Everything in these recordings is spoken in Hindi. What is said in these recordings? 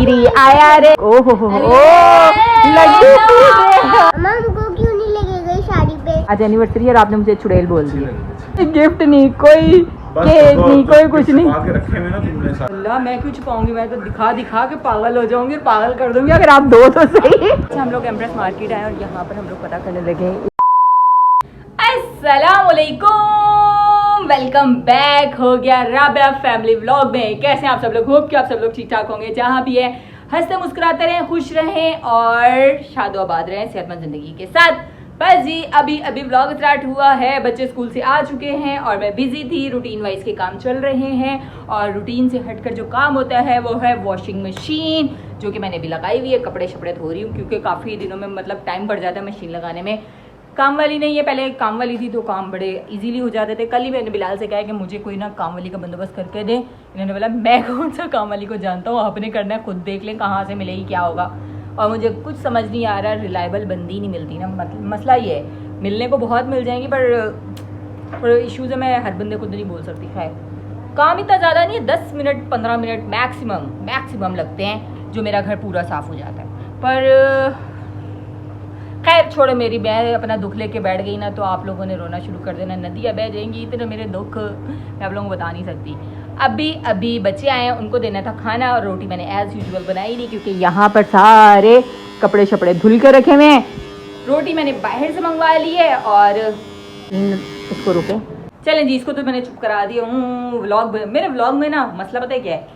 वीरी आया रे। ओहो हो लड्डू हमको क्यों नहीं लेके गई शादी पे? आज एनिवर्सरी है और आपने मुझे चुड़ैल बोल दिया। गिफ्ट नहीं, कोई केक नहीं, कोई कुछ नहीं रखे हुए ना तुमने साथ। अल्लाह मैं क्यों छुपाऊंगी, मैं तो दिखा दिखा के पागल हो जाऊंगी और पागल कर दूंगी अगर आप दो तो सही। हम लोग एम्प्रेस मार्केट आए और यहाँ पर हम लोग पता करने लगे। अस्सलाम वालेकुम, वेलकम बैक हो गया राबिया फैमिली व्लॉग में। कैसे हैं आप सब लोग? होप कि आप सब लोग ठीक ठाक होंगे। जहाँ भी है हंसते मुस्कुराते रहें, खुश रहें और शादोआबाद रहें सेहतमंद जिंदगी के साथ। बस जी अभी व्लॉग स्टार्ट हुआ है, बच्चे स्कूल से आ चुके हैं और मैं बिजी थी। रूटीन वाइज के काम चल रहे हैं और रूटीन से हटकर जो काम होता है वो है वॉशिंग मशीन, जो कि मैंने भी लगाई हुई है। कपड़े शपड़े धो रही हूँ क्योंकि काफ़ी दिनों में मतलब टाइम बढ़ जाता है मशीन लगाने में। काम वाली नहीं है, पहले काम वाली थी तो काम बड़े इजीली हो जाते थे। कल ही मैंने बिलाल से कहा कि मुझे कोई ना काम वाली का बंदोबस्त करके दे। इन्होंने बोला मैं कौन सा काम वाली को जानता हूँ, आपने करना है, खुद देख लें कहाँ से मिलेगी क्या होगा। और मुझे कुछ समझ नहीं आ रहा, रिलायबल बंदी नहीं मिलती ना, मसला ये है। मिलने को बहुत मिल जाएंगी पर इश्यूज़ है, मैं हर बंदे को तो नहीं बोल सकती। खैर काम इतना ज़्यादा नहीं है, 10 मिनट 15 मिनट मैक्सिमम लगते हैं जो मेरा घर पूरा साफ़ हो जाता है। पर खैर छोड़ो, मेरी मैं अपना दुख लेके बैठ गई ना तो आप लोगों ने रोना शुरू कर देना, नदियाँ बह जाएंगी। इतने मेरे दुख मैं आप लोगों को बता नहीं सकती। अभी बच्चे आए हैं, उनको देना था खाना और रोटी मैंने एज़ यूजुअल बनाई नहीं क्योंकि यहाँ पर सारे कपड़े शपड़े धुल के रखे हुए हैं। रोटी मैंने बाहर से मंगवा ली है और इसको रुके चलें जी, इसको तो मैंने चुप करा दिया हूँ। मेरे व्लॉग में ना मसला पता है क्या है,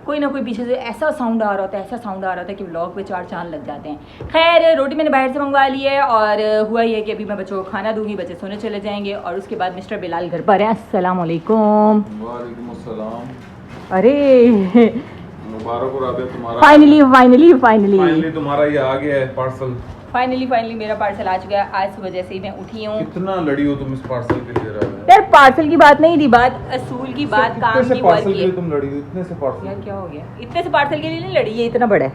कोई ना कोई पीछे से ऐसा साउंड आ रहा होता है कि व्लॉग पे 4 चांद लग जाते हैं। खैर रोटी मैंने बाहर से मंगवा ली है और हुआ ये कि अभी मैं बच्चों को खाना दूंगी, बच्चे सोने चले जाएंगे और उसके बाद मिस्टर बिलाल घर पर हैं। अस्सलाम वालेकुम। वालेकुम अस्सलाम। अरे मुबारक हो राबिया तुम्हारा। फाइनली तुम्हारा ये आ गया है पार्सल। फाइनली मेरा पार्सल आ चुका है। आज सुबह जैसे ही मैं उठी हूँ। कितना लड़ी हो तुम इस पार्सल के लिए राबिया? यार पार्सल की बात नहीं थी, बात असूल की बात, काम की बात की। तुम लड़ी हो इतने से पार्सल? यार क्या हो गया, इतने से पार्सल के लिए नहीं लड़ी, ये इतना बड़ा है।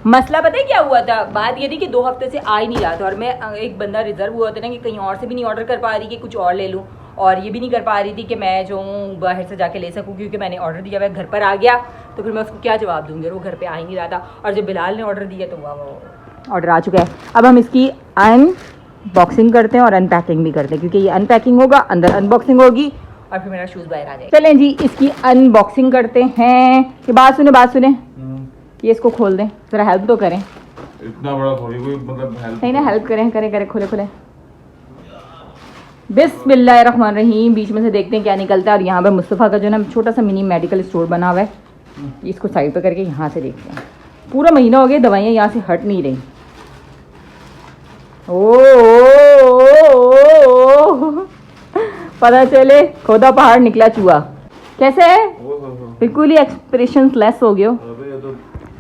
मसला पता है क्या हुआ था? बात ये थी कि 2 हफ्ते से आ ही नहीं रहा था और मैं एक बंदा रिजर्व हुआ था ना कि कहीं और से भी नहीं ऑर्डर कर पा रही कि कुछ और ले लूँ, और ये भी नहीं कर पा रही थी कि मैं जो बाहर से जाके ले सकूँ क्योंकि मैंने ऑर्डर दिया हुआ घर पर आ गया तो फिर मैं उसको क्या जवाब दूँगी। वो घर पे आ ही नहीं रहा था और जब बिलाल ने ऑर्डर दिया तो वाह ऑर्डर आ चुका है। अब हम इसकी अनबॉक्सिंग करते हैं और अनपैकिंग भी करते हैं क्योंकि ये अनपैकिंग होगा, अंदर अनबॉक्सिंग होगी और फिर मेरा शूज़ बाहर आ जाएगा। चलें जी इसकी अनबॉक्सिंग करते हैं। कि बात सुने ये इसको खोल दें, ज़रा हेल्प तो करें। इतना बड़ा थोड़ी कोई मतलब हेल्प नहीं ना, हेल्प करें खोले बिस्मिल्लाहिर्रहमानिर्रहीम। बीच में से देखते हैं क्या निकलता है। और यहाँ पर मुस्तफ़ा का जो ना छोटा सा मिनी मेडिकल स्टोर बना हुआ है, इसको साइड पे करके यहाँ से देखते हैं। पूरा महीना हो गया दवाइयाँ यहाँ से हट नहीं रही। ओ पता चले खोदा पहाड़ निकला चूहा। कैसे है? बिल्कुल ही एक्सप्रेशन लेस हो गए हो।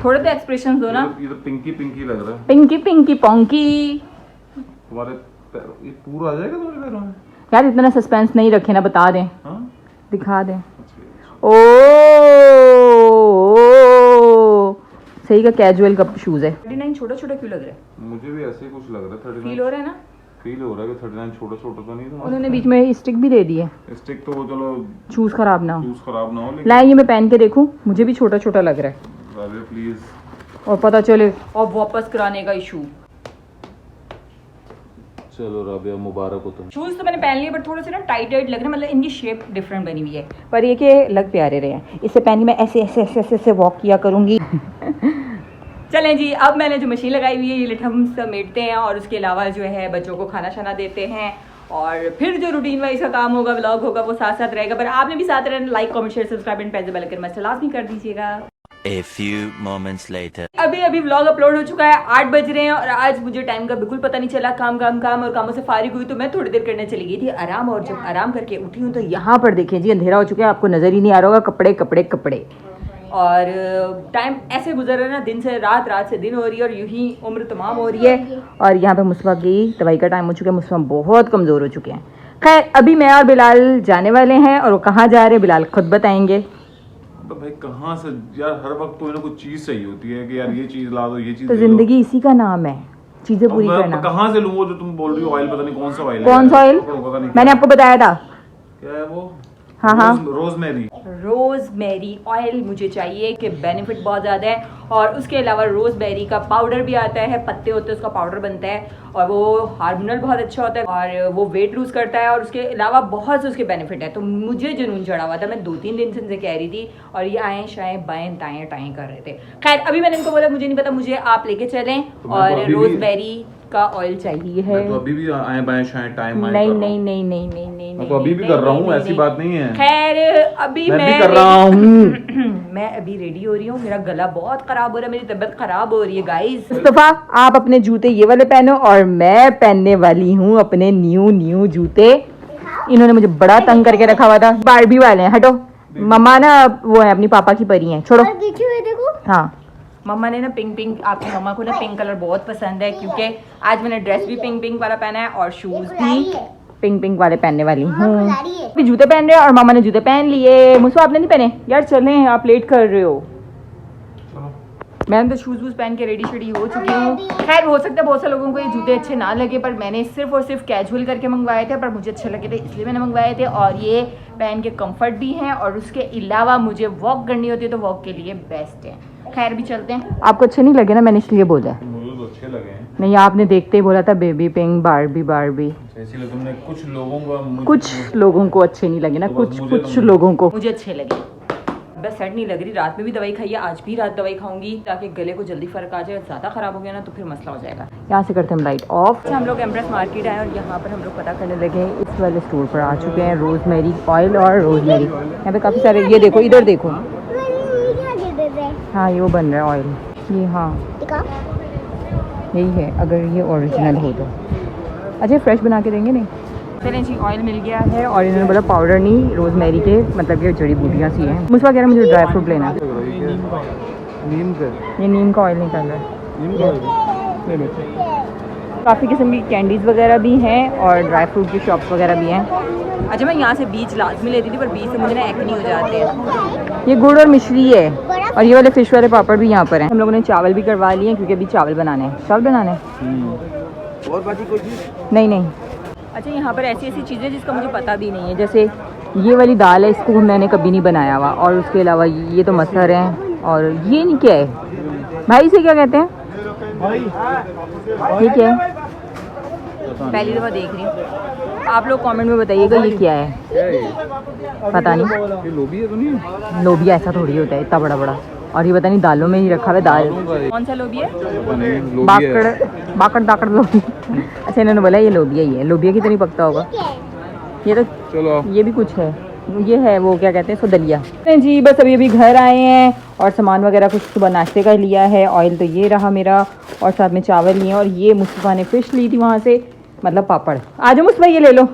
थोड़े तो एक्सप्रेशन दो ना। ये तो पिंकी लग रहा है। पिंकी पोंकी। तुम्हारे ये पूरा आ जाएगा तुम्हारे पैरों में? यार इतना सस्पेंस नहीं रखे ना, बता दें। हाँ? दिखा दें। ओ सही का कैजुअल का शूज है। 39 छोटा क्यों लग रहा है? मुझे भी ऐसे ही कुछ लग रहा है। 39 फील हो रहा है ना? फील हो रहा है कि 39 छोटा तो नहीं था। उन्होंने बीच में स्टिक भी दे दी है। स्टिक तो वो चलो शूज खराब ना हो। लेकिन लाए ये मैं पहन के देखूं, मुझे भी छोटा लग रहा है। राबिया प्लीज। और पता चले और वापस कराने का इशू। चलो राबिया मुबारक हो तुम। शूज तो मैंने पहन लिए बट थोड़े से ना टाइट लग रहे हैं, मतलब इनकी शेप डिफरेंट बनी हुई है पर ये कि लग प्यारे रहे हैं। इससे पहन के मैं ऐसे वॉक किया करूंगी। चलें जी, अब मैंने जो मशीन लगाई हुई है ये लिट हम समेटते हैं और उसके अलावा जो है बच्चों को खाना शाना देते हैं और फिर जो रूटीन वाइज का काम होगा, व्लॉग होगा, वो साथ साथ रहेगा। पर आपने भी साथ रहना, like comment share subscribe and bell icon must लाजमी कर दीजिएगा। A few moments later. अभी व्लॉग अपलोड हो चुका है, 8 बज रहे हैं और आज मुझे टाइम का बिल्कुल पता नहीं चला। काम और कामों से फारिग हुई तो मैं थोड़ी देर करने चली गई थी आराम, और जब आराम करके उठी हूँ तो यहाँ पर देखें जी अंधेरा हो चुका है, आपको नजर ही नहीं आ रहा होगा। कपड़े और टाइम ऐसे गुजर रहा है ना, दिन से रात से दिन हो रही है और यूं ही उम्र तमाम हो रही है। और यहाँ पे मुस्तफ़ा की दवाई का टाइम हो चुका है, मुस्तफ़ा बहुत कमज़ोर हो चुके हैं। खैर अभी मैं और बिलाल जाने वाले हैं और वो कहाँ जा रहे हैं बिलाल खुद बताएंगे। तो भाई कहाँ से यार, हर वक्त कोई ना कोई चीज चाहिए होती है कि यार ये चीज ला दो, ये चीज तो जिंदगी इसी का नाम है, चीजें पूरी करना। कहाँ से लूँ वो जो तुम बोल रही हो ऑयल? पता नहीं कौन सा ऑयल है। कौन सा ऑयल? मैंने आपको बताया था। क्या है वो? हाँ हाँ रोजमेरी ऑयल मुझे चाहिए कि बेनिफिट बहुत ज़्यादा है। और उसके अलावा रोजमेरी का पाउडर भी आता है, पत्ते होते हैं उसका पाउडर बनता है और वो हार्मोनल बहुत अच्छा होता है और वो वेट लूज करता है और उसके अलावा बहुत से उसके बेनिफिट है। तो मुझे जुनून चढ़ा हुआ था, मैं 2-3 दिन से इनसे कह रही थी और ये आए शायद बाएं दाएं टाएं कर रहे थे। खैर अभी मैंने इनको बोला मुझे नहीं पता, मुझे आप लेके चलें और रोजमेरी का ऑयल चाहिए है। मैं तो अभी भी आए बाएं शायद टाइम नहीं नहीं नहीं नहीं नहीं नहीं मैं तो अभी भी कर रहा हूँ, ऐसी बात नहीं है। खैर अभी मैं भी कर रहा हूँ। मैं अभी रेडी हो रही हूँ, मेरा गला बहुत खराब हो रहा है, मेरी तबीयत खराब हो रही है गाइस। मुस्तफा आप अपने जूते ये वाले पहनो और मैं पहनने वाली हूँ अपने न्यू जूते। इन्होंने मुझे बड़ा तंग करके रखा हुआ था, बारबी वाले हैं। हटो, मम्मा ना वो है अपनी पापा की परी है, छोड़ो। देखो हाँ मम्मा ने ना पिंक आपकी मम्मा को ना पिंक कलर बहुत पसंद है क्योंकि आज मैंने ड्रेस भी पिंक वाला पहना है और शूज भी पिंक वाले पहनने वाली हूँ। अभी जूते पहन रहे हैं और मामा ने जूते पहन लिए। मुझसे आपने नहीं पहने यार, चलें आप लेट कर रहे हो। मैंने तो शूज वूज पहन के रेडी शेडी हो चुकी हूँ। खैर हो सकता है बहुत से लोगों को ये जूते अच्छे ना लगे, पर मैंने सिर्फ और सिर्फ कैजुअल करके मंगवाए थे, पर मुझे अच्छे लगे थे इसलिए मैंने मंगवाए थे। और ये पहन के कंफर्ट भी हैं और उसके अलावा मुझे वॉक करनी होती है तो वॉक के लिए बेस्ट है। खैर भी चलते हैं। आपको अच्छे नहीं लगे ना, मैंने इसलिए बोला। मुझे तो अच्छे लगे हैं। नहीं आपने देखते ही बोला था बेबी पिंक बारबी। इसीलिए तुमने कुछ लोगों को अच्छे नहीं लगे ना, तो कुछ लोगों को मुझे अच्छे लगे। बस सेट नहीं लग रही, रात में भी दवाई खाई है, आज भी रात दवाई खाऊंगी ताकि गले को जल्दी फर्क आ जाए। ज़्यादा खराब हो गया ना तो फिर मसला हो जाएगा। यहाँ से करते हैं लाइट ऑफ। हम लोग एम्प्रेस मार्केट आए और यहाँ पर हम लोग पता करने लगे हैं, इस वाले स्टोर पर आ चुके हैं। रोजमेरी ऑयल और रोजमेरी यहाँ पे काफ़ी सारे, ये देखो इधर देखो। हाँ ये वो बन रहा है ऑयल, ये हाँ यही है अगर ये ओरिजिनल हो तो। अच्छा फ्रेश बना के देंगे नहीं। चलें जी, ऑयल मिल गया है और इन्होंने बोला पाउडर नहीं, रोजमेरी के मतलब ये जड़ी बूटियाँ सी हैं। मुझे कह रहा मुझे ड्राई फ्रूट लेना है। ये नीम का ऑयल नहीं कर रहा है। काफ़ी किस्म की कैंडीज़ वगैरह भी हैं और ड्राई फ्रूट की शॉप्स वगैरह भी हैं। अच्छा मैं यहाँ से बीज लाजमी लेती थी पर बीज से मुझे ना एक्ने हो जाते हैं। ये गुड़ और मिश्री है और ये वाले फिश वाले पापड़ भी यहाँ पर हैं। हम लोगों ने चावल भी करवा लिए हैं क्योंकि अभी चावल बनाने हैं। चावल बनाने और बाकी कोई चीज़ नहीं। अच्छा यहाँ पर ऐसी चीज़ें जिसका मुझे पता भी नहीं है, जैसे ये वाली दाल है, इसको मैंने कभी नहीं बनाया हुआ। और उसके अलावा ये तो मसर हैं और ये नहीं क्या है भाई, इसे क्या कहते हैं? ये क्या है? पहली दफ़ा देख रही हूँ, आप लोग कमेंट में बताइएगा ये क्या है। पता नहीं, ये लोबिया तो नहीं? लोबिया ऐसा थोड़ी होता है इतना बड़ा। और ये पता नहीं दालों में ही रखा हुआ है। दाल कौन सा लोबिया है? बाकड़ लोबिया। अच्छा इन्होंने बोला ये लोबिया ही है। लोबिया की तो नहीं पकता होगा ये तो। चलो ये भी कुछ है, ये है वो क्या कहते हैं इसको, दलिया जी। बस अभी घर आए हैं और सामान वगैरह कुछ सुबह नाश्ते का लिया है। ऑयल तो ये रहा मेरा और साथ में चावल लिए और ये मुस्तफा ने फिश ली थी वहाँ से, मतलब पापड़। आ जाओ मुस्तफा ये ले लो।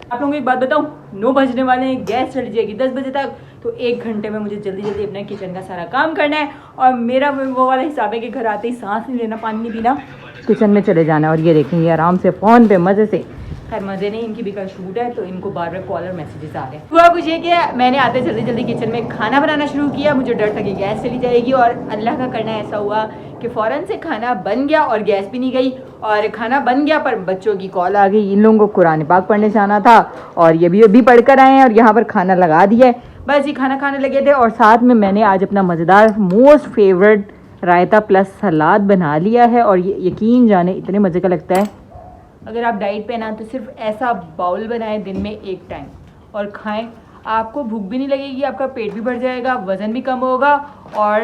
आप लोगों को एक बात बताऊं, 9 बजने वाले हैं, गैस चली जाएगी 10 बजे तक, तो 1 घंटे में मुझे जल्दी अपने किचन का सारा काम करना है। और मेरा वो वाला हिसाब है कि घर आते ही सांस नहीं लेना, पानी नहीं पीना, किचन में चले जाना। और ये देखेंगे आराम से फ़ोन पे मज़े से। खैर मज़े नहीं, इनकी भी कल शूट है तो इनको बार कॉलर मैसेजेस आ रहे हैं। हुआ कुछ ये कि मैंने आते जल्दी किचन में खाना बनाना शुरू किया। मुझे डर था कि गैस चली जाएगी और अल्लाह का करना ऐसा हुआ कि फ़ौरन से खाना बन गया और गैस भी नहीं गई। और खाना बन गया पर बच्चों की कॉल आ गई, इन लोगों को कुरान पाक पढ़ने जाना था और ये भी अभी पढ़ कर आए हैं और यहाँ पर खाना लगा दिया है। बस ये खाना खाने लगे थे और साथ में मैंने आज अपना मज़ेदार मोस्ट फेवरेट रायता प्लस सलाद बना लिया है। और ये यकीन जाने इतने मज़े का लगता है। अगर आप डाइट पे ना तो सिर्फ ऐसा बाउल बनाएं दिन में 1 टाइम और खाएं, आपको भूख भी नहीं लगेगी, आपका पेट भी भर जाएगा, वज़न भी कम होगा और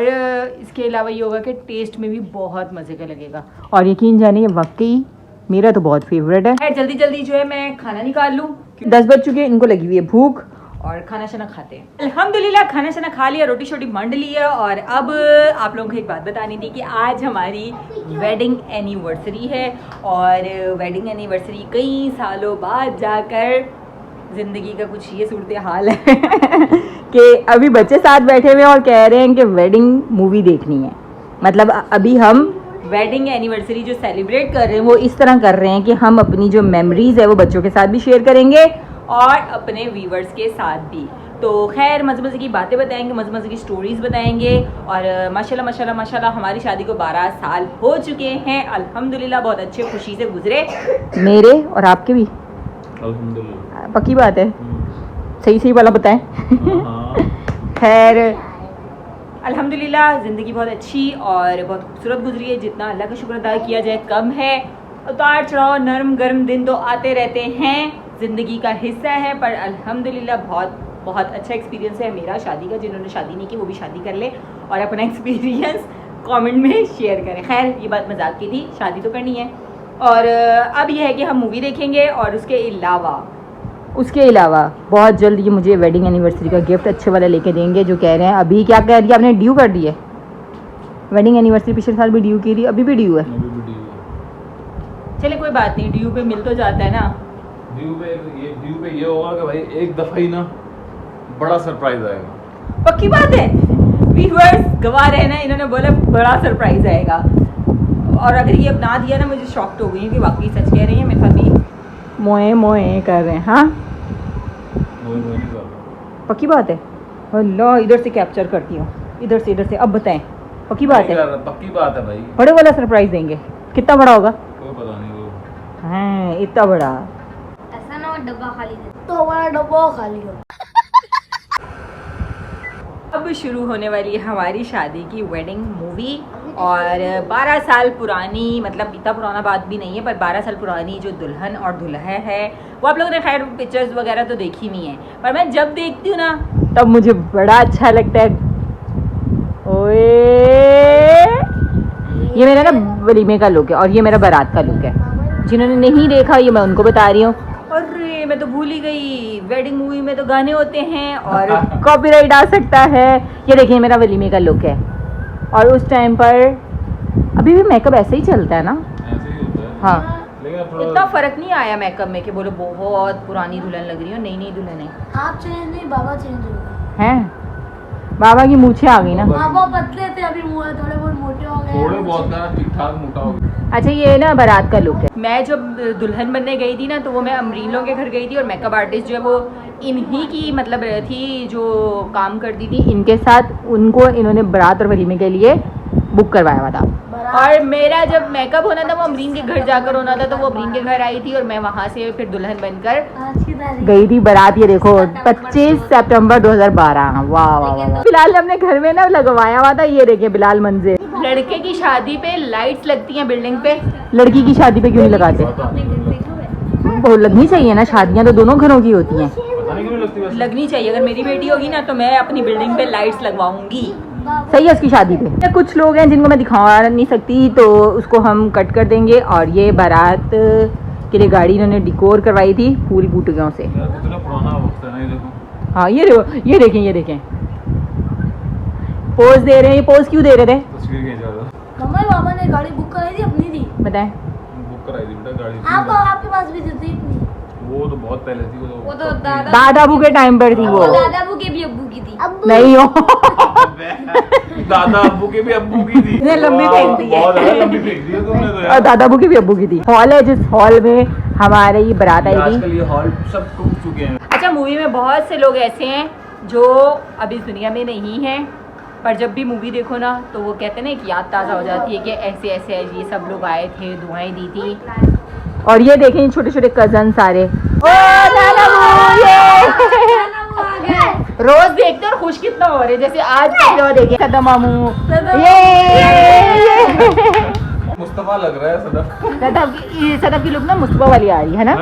इसके अलावा ये होगा कि टेस्ट में भी बहुत मज़े का लगेगा। और यकीन जानिए वाकई मेरा तो बहुत फेवरेट है। जल्दी जो है मैं खाना निकाल लूँ, 10 बज चुके हैं, इनको लगी हुई है भूख और खाना शाना खाते हैं। अल्हम्दुलिल्लाह खाना शाना खा लिया, रोटी शोटी मंड ली है। और अब आप लोगों को एक बात बतानी थी कि आज हमारी वेडिंग एनिवर्सरी है और वेडिंग एनिवर्सरी कई सालों बाद जाकर ज़िंदगी का कुछ ये सूरत हाल है कि अभी बच्चे साथ बैठे हुए हैं और कह रहे हैं कि वेडिंग मूवी देखनी है। मतलब अभी हम वेडिंग एनिवर्सरी जो सेलिब्रेट कर रहे हैं वो इस तरह कर रहे हैं कि हम अपनी जो मेमोरीज है वो बच्चों के साथ भी शेयर करेंगे और अपने व्यूवर्स के साथ भी। तो खैर मज़े की बातें बताएंगे, मज़े की स्टोरीज़ बताएंगे। और माशाल्लाह हमारी शादी को 12 साल हो चुके हैं अल्हम्दुलिल्लाह, बहुत अच्छे खुशी से गुजरे मेरे और आपके भी, अल्हम्दुलिल्लाह। पक्की बात है। सही सही वाला बताएं। हाँ। खैर अल्हम्दुलिल्लाह ज़िंदगी बहुत अच्छी और बहुत खूबसूरत गुजरी है। जितना अल्लाह का शुक्र अदा किया जाए कम है। उतार चढ़ाव नरम गरम दिन तो आते रहते हैं, ज़िंदगी का हिस्सा है, पर अल्हम्दुलिल्लाह बहुत बहुत अच्छा एक्सपीरियंस है मेरा शादी का। जिन्होंने शादी नहीं की वो भी शादी कर ले और अपना एक्सपीरियंस कमेंट में शेयर करें। खैर ये बात मजाक की थी, शादी तो करनी है। और अब यह है कि हम मूवी देखेंगे और उसके अलावा बहुत जल्द ये मुझे वेडिंग एनिवर्सरी का गिफ्ट अच्छे वाला लेके देंगे, जो कह रहे हैं। अभी क्या कह रही है, आपने ड्यू कर दी है वेडिंग एनिवर्सरी? पिछले साल भी ड्यू की थी, अभी भी ड्यू है। चले कोई बात नहीं, ड्यू पे मिल तो जाता है ना। ड्यू पे ये होगा कि भाई एक दफा ही ना बड़ा सरप्राइज आएगा। पक्की बात है, व्यूअर्स गवाह रहे ना, इन्होंने बोला बड़ा सरप्राइज आएगा। और अगर ये अपना दिया ना, मुझे शॉक्ड हो गई कि वाकई सच कह रही है। मेरे साथ भी मोए कर रहे हैं। हाँ पक्की बात है। अल्लाह इधर से कैप्चर करती हूँ, इधर से। अब बताएं, पक्की बात है? पक्की बात है भाई। बड़े वाला सरप्राइज देंगे। कितना बड़ा होगा? कोई पता नहीं वो। हाँ इतना बड़ा। ऐसा ना हो डब्बा खाली दे तो हमारा डब्बा खाली हो। अब शुरू होने वाली है हमारी शादी की वेडिंग मूवी। और 12 साल पुरानी, मतलब इतना पुराना बात भी नहीं है, पर 12 साल पुरानी जो दुल्हन और दुल्हा है वो आप लोगों ने खैर पिक्चर्स वगैरह तो देखी नहीं है, पर मैं जब देखती हूँ ना तब मुझे बड़ा अच्छा लगता है। ओए ये मेरा ना वलीमे का लुक है और ये मेरा बारात का लुक है। जिन्होंने नहीं देखा ये मैं उनको बता रही हूँ। अरे मैं तो भूल ही गई, वेडिंग मूवी में तो गाने होते हैं और कॉपीराइट आ सकता है। ये देखिए मेरा वलीमे का लुक है। और उस टाइम पर अभी भी मेकअप ऐसे ही चलता है ना? ऐसे ही होता है। हाँ लेकिन थोड़ा इतना फर्क नहीं आया मेकअप में कि बोलो बहुत पुरानी दुल्हन लग रही हो। नई दुल्हन है। आप चेंज नहीं, बाबा चेंज हो गए हैं? बाबा की मूछें आ गई ना। बाबा पतले थे, अभी मुँह थोड़े बहुत मोटे हो गए। थोड़े बहुत ना ठीक ठाक मोटा हो गया। अच्छा ये ना बारात का लुक है। मैं जब दुल्हन बनने गई थी ना तो वो मैं अमरीन लोगों के घर गई थी और मेकअप आर्टिस्ट जो है वो इन्हीं की मतलब थी जो काम करती थी इनके साथ। उनको इन्होंने बारात और वलीमे के लिए बुक करवाया हुआ था। और मेरा जब मेकअप होना था वो अमरीन के घर जाकर होना था, तो वो अमरीन के घर आई थी और मैं वहाँ से फिर दुल्हन बनकर आज की तारीख गई थी बारात। ये देखो 25 सितंबर 2012। वाह वाह वाह। फिलहाल हमने घर में ना लगवाया हुआ था। ये देखिए बिलाल मंजिर। लड़के की शादी पे लाइट्स लगती हैं बिल्डिंग पे, लड़की की शादी पे क्यों नहीं लगाते? वो लगनी चाहिए ना, शादियां तो दोनों घरों की होती हैं। पता नहीं क्यों लगती वैसे। लगनी चाहिए। अगर मेरी बेटी होगी ना तो मैं अपनी बिल्डिंग पे लाइट्स लगवाऊंगी। सही है उसकी शादी पे। कुछ लोग हैं जिनको मैं दिखा नहीं सकती तो उसको हम कट कर देंगे। और ये बारात के लिए गाड़ी इन्होंने डिकोर करवाई थी पूरी बूटियों से। यार कितना पुराना वक्त है ना ये देखो। हाँ ये देखें पोज दे रहे हैं। ये पोज क्यों दे रहे थे? तस्वीर खींचा था। कमल बाबा ने गाड़ी बुक कराई थी, अपनी थी। बताएं। बुक कराई थी बेटा गाड़ी। आपके पास भी थी अपनी? वो तो बहुत पहले थी। वो तो दादा दादाबू के टाइम पर थी वो। दादाबू की भी अब्बू की थी। नहीं हो दादा अब्बू के भी अब्बू की थी। इतने लंबी फेंक दी है। बहुत ज्यादा लंबी फेंक दी है तुमने तो और यार। दादाबू की भी अब्बू की थी। हॉल है जिस हॉल में हमारे ये बारात आई थी। आजकल ये हॉल सब टूट चुके हैं। अच्छा मूवी में बहुत से लोग ऐसे हैं जो अभी इस दुनिया में नहीं हैं, पर जब भी मूवी देखो ना तो वो कहते हैं ना एक याद ताज़ा हो जाती है कि ऐसे ऐसे ये सब लोग आए थे, दुआएं दी थी। और ये देखें छोटे छोटे कजन सारे। ओ रोज देखते और खुश कितना हो रहे, जैसे आज देखे सदम मामू। ये मुस्तफा लग रहा है सदफ। सदफ की लुक ना मुस्तफा वाली आ रही है ना?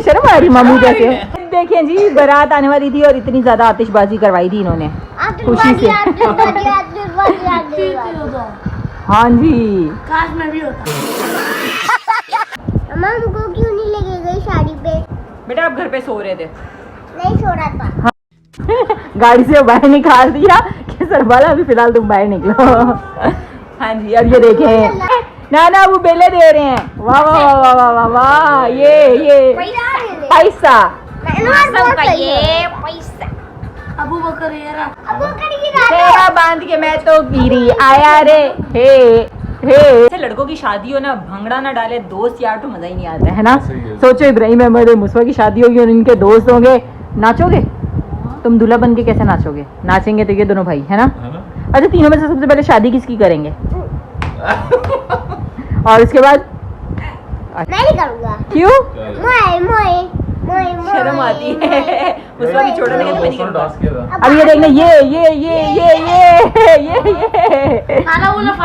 शर्म आ रही मामू जैसे। देखें जी बारात आने वाली थी और इतनी ज्यादा आतिशबाजी करवाई थी इन्होंने खुशी से। हाँ जी काश में भी होता। अम्मा हमको क्यों नहीं लेके गई शादी पे? बेटा आप घर पे सो रहे थे। नहीं सो रहा था। गाड़ी से बाहर निकाल दिया कि सरबाला अभी फिलहाल तुम बाहर निकलो। हाँ जी अब ये देखें ना वो बेले दे रहे हैं। वाह वाह वाह वाह वाह वाह। ये पैसा अबू बकर तेरा बांध के मैं तो गिरी आया रे हे। लड़कों की शादी हो ना भंगड़ा ना डाले दोस्त यार तो मजा ही नहीं आता है ना। सही है। सोचो इब्राहिम अहमद और मुस्वा की शादी होगी और इनके दोस्त होंगे, नाचोगे? तुम दूल्हा बन के कैसे नाचोगे? नाचेंगे तो ये दोनों भाई है ना। अच्छा तीनों में से सबसे पहले शादी किसकी करेंगे? और उसके बाद मैं नहीं करूँगा। क्यों? शर्म आती है। उस वक्त भी छोटा था कहते मैं नहीं करूंगा। डांस किया था। अब ये देखना ये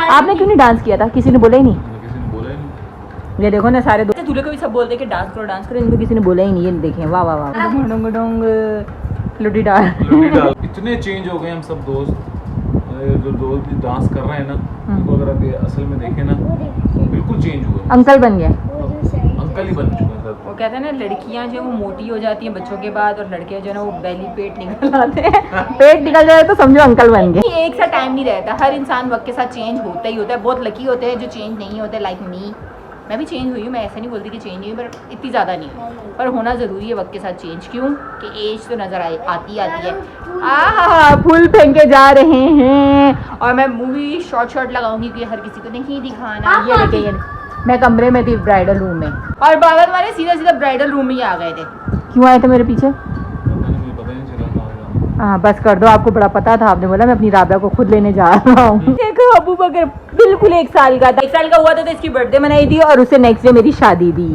आपने क्यों नहीं डांस किया था? किसी ने बोला ही नहीं। किसी ने बोला ही नहीं। ये देखो ना सारे दोस्त दूल्हे को भी सब बोलते हैं कि डांस करो, इनको किसी ने बोला ही नहीं। ये देखें वाह वाह वाह डोंग डोंग लुटी डाल। इतने चेंज हो गए हम सब दोस्त, जो दोस्त डांस कर रहे हैं ना, उनको अगर आप असल में देखें ना, बिल्कुल चेंज हुए। अंकल बन गए, अंकल ही बन चुके हैं सब। वो कहते हैं ना लड़कियां जो वो मोटी हो जाती हैं बच्चों के बाद, और लड़के जो है ना वो बेली पेट निकल आते हैं। पेट निकल जाए तो समझो अंकल बन गए। एक सा टाइम नहीं रहता, हर इंसान वक्त के साथ चेंज होता ही होता है। बहुत लकी होते हैं जो चेंज नहीं होते, लाइक मी। मैं भी चेंज हुई हूँ, मैं ऐसा नहीं बोलती कि चेंज नहीं हुई, पर इतनी ज़्यादा नहीं, पर होना ज़रूरी है वक्त के साथ चेंज। क्यों कि एज तो नज़र आती है। फूल फेंके जा रहे हैं और मैं मूवी शॉर्ट लगाऊंगी कि हर किसी को नहीं दिखाना। ये देखिए ये मैं कमरे में थी ब्राइडल रूम में, और बाबा तुम्हारे सीधा ब्राइडल रूम में ही आ गए थे। क्यों आए थे मेरे पीछे? पता नहीं चला कहाँ गया। हाँ बस कर दो, आपको बड़ा पता था। आपने बोला मैं अपनी राबिया को खुद लेने जा रहा हूँ। देखो अबू बकर बिल्कुल 1 साल का था, 1 साल का हुआ था तो इसकी बर्थडे मनाई थी, और उससे नेक्स्ट डे मेरी शादी थी।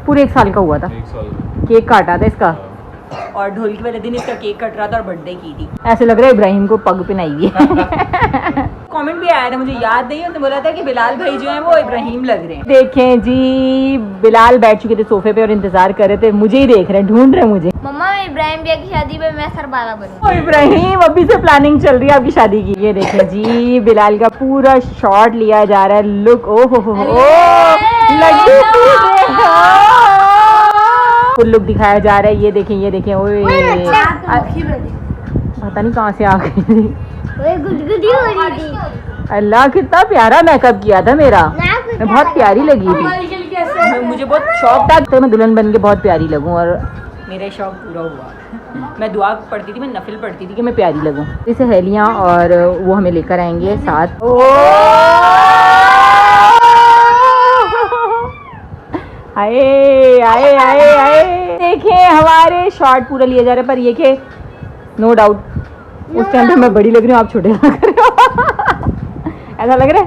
पूरे 1 साल का हुआ था। 1 साल केक काटा था इसका, और ढोलकी वाले दिन इसका केक कट रहा था और बर्थडे की थी। ऐसे लग रहा है इब्राहिम को पग पिनाई है। कमेंट भी आया था, मुझे याद नहीं, उसने बोला था कि बिलाल भाई जो हैं वो इब्राहिम लग रहे हैं। देखें जी बिलाल बैठ चुके थे सोफे पे और इंतजार कर रहे थे, मुझे ही देख रहे हैं, ढूंढ रहे हैं मुझे। मम्मा इब्राहिम भैया की शादी में मैं सरबाला बनूंगी। ओ इब्राहिम अभी से प्लानिंग चल रही है आपकी शादी की। ये देखें जी बिलाल का पूरा शॉट लिया जा रहा है। लुक ओ हो फुल लुक दिखाया जा रहा है। ये देखें ओए पता नहीं कहाँ से आ गई थी। गुदगुदी हो रही थी। अल्लाह कितना प्यारा मेकअप किया था मेरा, मैं बहुत प्यारी लगी थी। मुझे बहुत शौक था कि मैं दुल्हन बन के बहुत प्यारी लगूं, और मेरा शौक पूरा हुआ। मैं दुआ पढ़ती थी, मैं नफिल पढ़ती थी कि मैं प्यारी लगूं। इस सहेलियाँ और वो हमें लेकर आएंगे साथ। आए आए आए आए देखें हमारे शॉट पूरा लिए जा रहे, पर ये कि नो डाउट उस टाइम पे मैं बड़ी लग रही हूँ, आप छोटे लग रहे हो। ऐसा लग रहा है।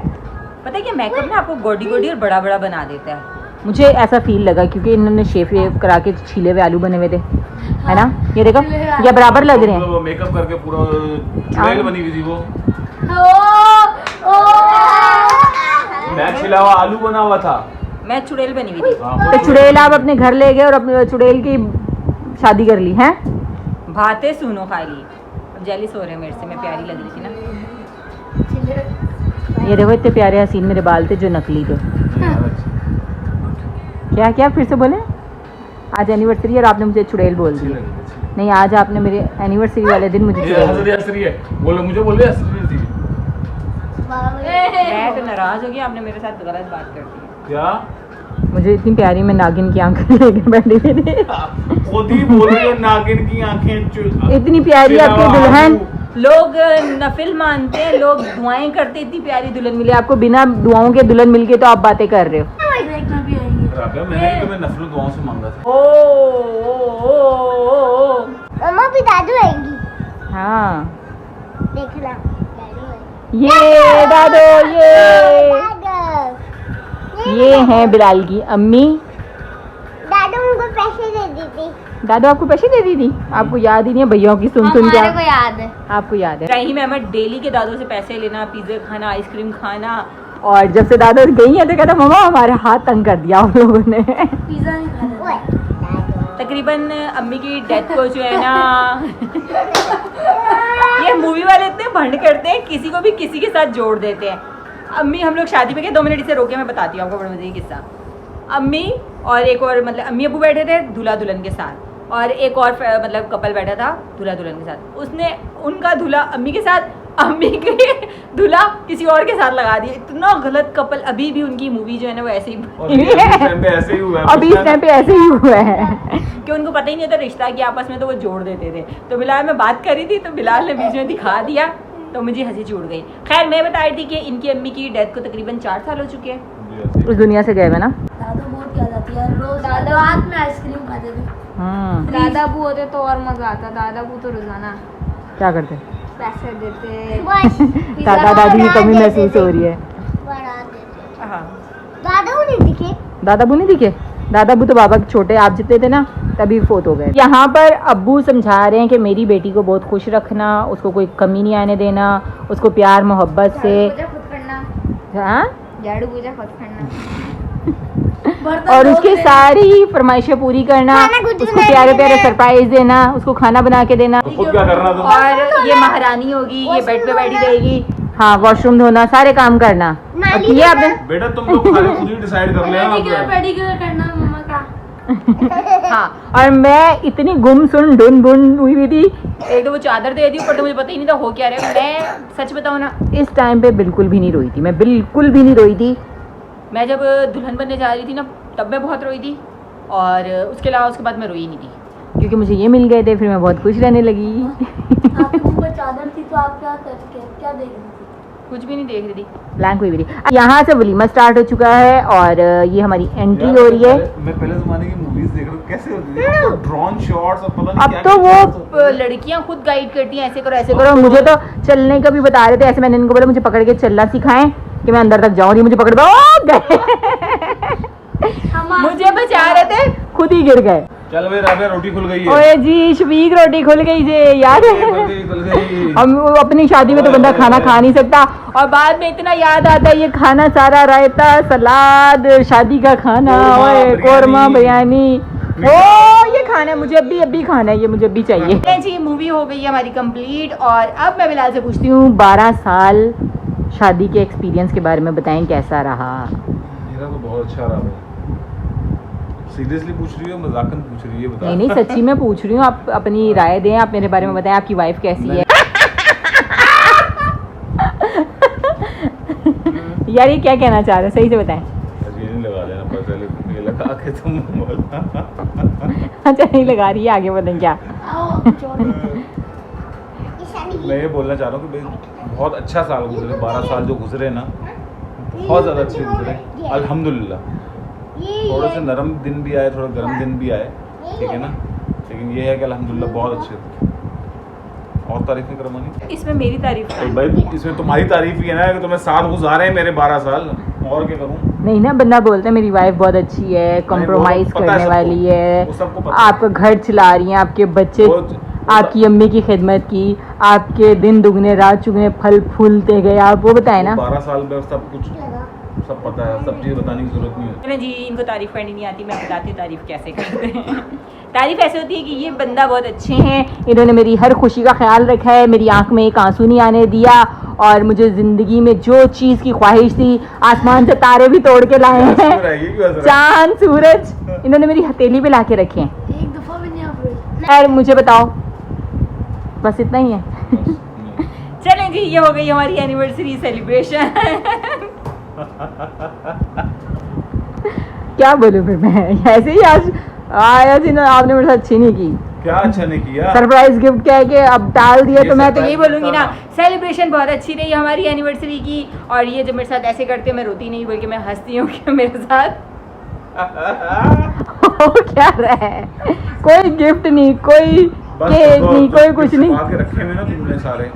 पता है कि मेकअप ना आपको गोडी और बड़ा बना देता है। मुझे ऐसा फील लगा क्योंकि इन्होंने शेव करा के छीले हुए आलू बने हुए थे, है ना। ये देखो ये बराबर लग रहे हैं। वो मेकअप करके पूरा चुड़ैल बनी हुई थी वो। मैं छिला हुआ आलू बना हुआ था, मैं चुड़ैल बनी हुई थी। तो चुड़ैल आप अपने घर ले गए और अपने चुड़ैल की शादी कर ली है। भाते सुनो खाली, जेलिस हो रहे हैं मेरे से, मैं प्यारी लग रही थी ना। ये देखो इतने प्यारे हसीन मेरे बाल थे जो नकली थे। क्या फिर से बोले? आज एनिवर्सरी है और आपने मुझे चुड़ैल बोल दिया। नहीं आज आपने मेरे एनिवर्सरी वाले दिन मुझे बोलो मुझे बोले मैं तो नाराज हो गई, आपने मेरे साथ गलत बात कर दी। क्या? मुझे इतनी प्यारी में नागिन की आंखें लेके बैठी हुई थी। खुद ही बोल रही है नागिन की आंखें। इतनी प्यारी आपकी दुल्हन, लोग नफिल मानते हैं, लोग दुआएं करते, इतनी प्यारी दुल्हन मिली आपको। बिना दुआओं के दुल्हन मिल के तो आप बातें कर रहे हो। मैंने तुम्हें नफिल दुआओं से मांगा था। मम्मा भी दादू आएंगी। हाँ देखना ये दादो ये हैं बिलाल की अम्मी। दादू उनको पैसे दे दी थी। दादू आपको पैसे दे दी थी? आपको याद ही नहीं है भैया की सुन के। हमारे को याद है। आपको याद है इब्राहिम अहमद डेली के दादू से पैसे लेना, पिज्जा खाना, आइसक्रीम खाना, और जब से दादू गई है तो कहता मम्मा हमारे हाथ तंग कर दिया उन लोगों ने। पिज्जा नहीं खाना। तकरीबन अम्मी की डेथ को जो है ना ये मूवी वाले इतने भंड करते हैं, किसी को भी किसी के साथ जोड़ देते हैं। अम्मी हम लोग शादी में गए, 2 मिनट इसे रोके, मैं बताती हूँ आपको बड़ा मजे का किस्सा। अम्मी और एक और मतलब अम्मी अबू बैठे थे दूल्हा दुल्हन के साथ, और एक और मतलब कपल बैठा था दूल्हा दुल्हन के साथ। उसने उनका दूल्हा अम्मी के साथ, अम्मी के दूल्हा किसी और के साथ लगा दिया। इतना गलत कपल। अभी भी उनकी मूवी जो है ना वो ऐसे ही अभी इस टाइम पे ऐसे ही हुआ है। अभी इस टाइम पे ऐसे ही हुआ है कि उनको पता ही नहीं था रिश्ता कि आपस में, तो वो जोड़ देते थे। तो बिलाल में बात करी थी तो बिलाल ने बीच में दिखा दिया तो मुझे हंसी छूट गई। खैर मैं बता रही थी कि इनकी अम्मी की डेथ को तकरीबन 4 साल हो चुके हैं, उस दुनिया से गए हुए ना। दादा बहुत याद आती है, रोज दादा रात में आइसक्रीम खाते थे। दादा बू होते तो और मजा आता। दादा बू तो रोजाना क्या करते? पैसे देते। दादा दादी की कमी महसूस हो रही है। दादा नहीं दिखे। दादा बू नहीं दिखे? दादा अबू तो बाबा के छोटे आप जितने थे ना तभी फोत हो गए। यहाँ पर अब्बू समझा रहे हैं कि मेरी बेटी को बहुत खुश रखना, उसको कोई कमी नहीं आने देना, उसको प्यार मोहब्बत से। खुद करना, हाँ झाड़ू पूजा खुद करना और उसकी सारी फरमाइशें पूरी करना, खाना कुछ उसको बनाने प्यारे के प्यारे लिए। सरप्राइज देना, उसको खाना बना के देना। तो खुद क्या करना तुम? और ये महारानी होगी, ये बेड पे बैठी रहेगी। हाँ, वॉशरूम धोना, सारे काम करना। और नाली किया धोना। आपने? बेटा तुम लोग खाली खुद ही डिसाइड कर लेना। पेडिक्योर करना मम्मा का। हाँ, और मैं इतनी गुमसुम ढूंढ ढूंढ हुई थी। एक तो वो चादर दे दी ऊपर, तो मुझे पता ही नहीं था हो क्या रहा है। मैं सच बताऊँ ना, इस टाइम पे बिल्कुल भी नहीं रोई थी, मैं बिल्कुल भी नहीं रोई थी। मैं जब दुल्हन बनने जा रही थी ना तब मैं बहुत रोई थी, और उसके अलावा उसके बाद मैं रोई नहीं थी, क्योंकि मुझे ये मिल गए थे। फिर मैं बहुत खुश रहने लगी। आपके ऊपर चादर थी तो आप क्या देख रही थी? कुछ भी नहीं देख रही थी, ब्लैंक हुई थी। यहाँ से वलीमा स्टार्ट हो चुका है और ये हमारी एंट्री हो रही है। मैं पहले जमाने की मूवीज देख रहा हूँ, कैसे होती थी ड्रोन शॉट्स और पता नहीं अब क्या तो क्या वो लड़कियां खुद गाइड करती हैं, ऐसे करो ऐसे करो। मुझे तो चलने का भी बता रहे थे, ऐसे मैंने इनको बोला मुझे पकड़ के चलना सिखाएं कि मैं अंदर तक जाऊँ। मुझे पकड़ गए मुझे बचा रहे थे, खुद ही गिर गए। चल भाई राबिया, रोटी खुल गई है। ओए जी, शफीक रोटी खुल गई जे, याद है? खुल गई। हम अपनी शादी में तो बंदा खाना खा नहीं सकता, और बाद में इतना याद आता है ये खाना सारा, रायता, सलाद, शादी का खाना, ओए कोरमा बिरयानी, ओ ये खाना है, मुझे अभी खाना है, ये मुझे अभी चाहिए। जी, मूवी हो गई है हमारी कंप्लीट, और अब मैं बिलाल से पूछती हूँ 12 साल शादी के एक्सपीरियंस के बारे में बताएं, कैसा रहा? मेरा तो बहुत अच्छा रहा भाई। सीरियसली पूछ रही हो, मजाकन पूछ रही है? बता। नहीं सच्ची में पूछ रही हूँ, आप अपनी राय दें, आप मेरे बारे में बताएं, आपकी वाइफ कैसी है? यार ये क्या कहना चाह रहे हैं, सही से बताएं। ये नहीं लगा लेना, पहले ये लगा के तुम बोलना। अच्छा नहीं लगा रही है, आगे बताएं क्या? मैं ये बोलना चाह रहा हूँ कि भाई बहुत अच्छा साल गुजरे, 12 साल जो गुजरे ना, बहुत ज़्यादा अच्छे गुजरे अल्हम्दुलिल्लाह। थोड़े से नरम दिन भी आए, थोड़े गर्म दिन भी आए, ठीक है ना, लेकिन ये है कि अल्हम्दुलिल्लाह बहुत अच्छे थे। और तारीफें करो मनी, इसमें मेरी तारीफ तो भाई इसमें तुम्हारी तारीफ ही है ना कि तुम्हें साथ गुजारे हैं मेरे 12 साल, और क्या करूँ? नहीं ना, बंदा बोलता है मेरी वाइफ बहुत अच्छी है, कॉम्प्रोमाइज पता है करने सबको, वाली है, वो सबको पता है। आपका घर चला रही है, आपके बच्चे, आपकी अम्मी की खिदमत की, आपके दिन दुगने रात चुगने, फल फूलते गए, आप वो बताए ना। 12 साल में सब कुछ सब पता है, सब चीज़ बताने की जरूरत नहीं होती। जी, इनको तारीफ करनी नहीं आती, मैं बताती हूँ तारीफ कैसे करते हैं। तारीफ ऐसे होती है कि ये बंदा बहुत अच्छे हैं, इन्होंने मेरी हर खुशी का ख्याल रखा है, मेरी आंख में एक आंसू नहीं आने दिया, और मुझे ज़िंदगी में जो चीज़ की ख्वाहिश थी, आसमान से तारे भी तोड़ के लाए हैं, चांद सूरज इन्होंने मेरी हथेली पे ला के रखे हैं। एक दफा भी नहीं आप यार मुझे बताओ, बस इतना ही है। चलें जी, ये हो गई हमारी एनिवर्सरी सेलिब्रेशन। क्या बोलूं फिर मैं, ऐसे ही आज आया जी ना, आपने मेरे साथ अच्छी नहीं की। क्या अच्छा नहीं किया? सरप्राइज गिफ्ट क्या है कि अब डाल दिया, ये तो मैं तो यही surprise बोलूंगी था ना, ना। सेलिब्रेशन बहुत अच्छी रही हमारी एनिवर्सरी की, और ये जब मेरे साथ ऐसे करते हैं मैं रोती नहीं बल्कि मैं हंसती हूँ कि मेरे साथ हो क्या रहा है, कोई गिफ्ट नहीं, कोई केक नहीं, कोई कुछ नहीं। के रखे हुए ना तुमने सारे।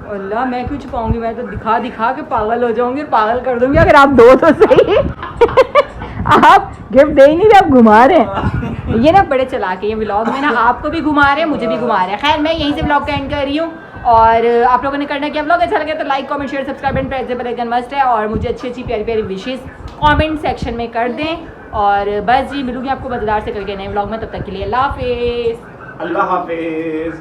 अल्लाह, मैं क्यों छुपाऊंगी, मैं तो दिखा दिखा के पागल हो जाऊंगी और पागल कर दूंगी। अगर आप दो तो सही। आप गिफ्ट दे ही नहीं रहे, आप घुमा रहे हैं। ये ना बड़े चला के ये व्लॉग में ना आपको भी घुमा रहे हैं, मुझे भी घुमा रहे हैं। खैर मैं यहीं से व्लॉग का एंड कर रही हूँ, और आप लोगों ने करना क्या, व्लॉग अच्छा लगे तो like comment share subscribe and press the bell icon must है, और मुझे अच्छी अच्छी प्यारी प्यारी विशेष कमेंट सेक्शन में कर दें। और बस जी, मिलूंगी आपको मजेदार से करके नए व्लॉग में, तब तक के लिए अल्लाह हाफिज़। अल्लाह हाफिज।